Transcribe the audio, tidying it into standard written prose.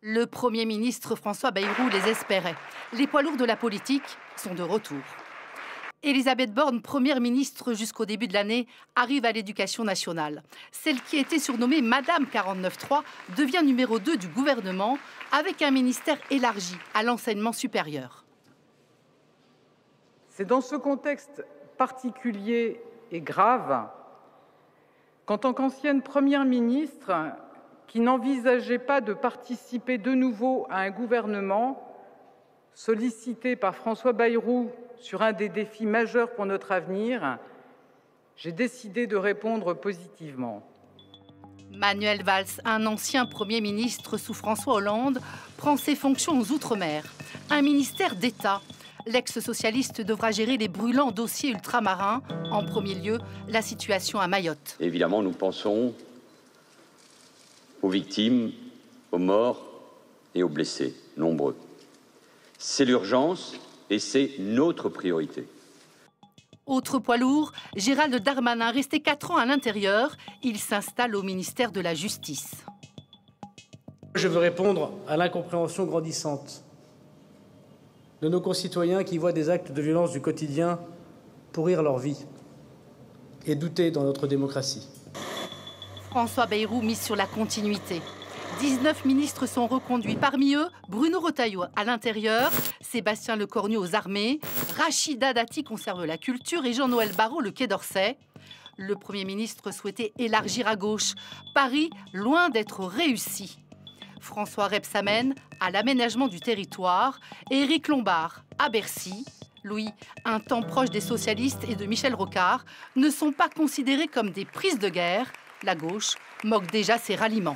Le Premier ministre François Bayrou les espérait. Les poids lourds de la politique sont de retour. Elisabeth Borne, Première ministre jusqu'au début de l'année, arrive à l'Éducation nationale. Celle qui était surnommée Madame 49.3 devient numéro 2 du gouvernement avec un ministère élargi à l'enseignement supérieur. C'est dans ce contexte particulier et grave qu'en tant qu'ancienne Première ministre, qui n'envisageait pas de participer de nouveau à un gouvernement sollicité par François Bayrou sur un des défis majeurs pour notre avenir, j'ai décidé de répondre positivement. Manuel Valls, un ancien Premier ministre sous François Hollande, prend ses fonctions aux Outre-mer. Un ministère d'État. L'ex-socialiste devra gérer les brûlants dossiers ultramarins. En premier lieu, la situation à Mayotte. Évidemment, nous pensons aux victimes, aux morts et aux blessés, nombreux. C'est l'urgence et c'est notre priorité. Autre poids lourd, Gérald Darmanin, resté 4 ans à l'intérieur, il s'installe au ministère de la Justice. Je veux répondre à l'incompréhension grandissante de nos concitoyens qui voient des actes de violence du quotidien pourrir leur vie et douter dans notre démocratie. François Bayrou mise sur la continuité. 19 ministres sont reconduits. Parmi eux, Bruno Retailleau à l'intérieur, Sébastien Lecornu aux armées, Rachida Dati conserve la culture et Jean-Noël Barrot le Quai d'Orsay. Le Premier ministre souhaitait élargir à gauche. Paris, loin d'être réussi. François Rebsamen à l'aménagement du territoire et Éric Lombard à Bercy. Louis, un temps proche des socialistes et de Michel Rocard, ne sont pas considérés comme des prises de guerre. La gauche moque déjà ses ralliements.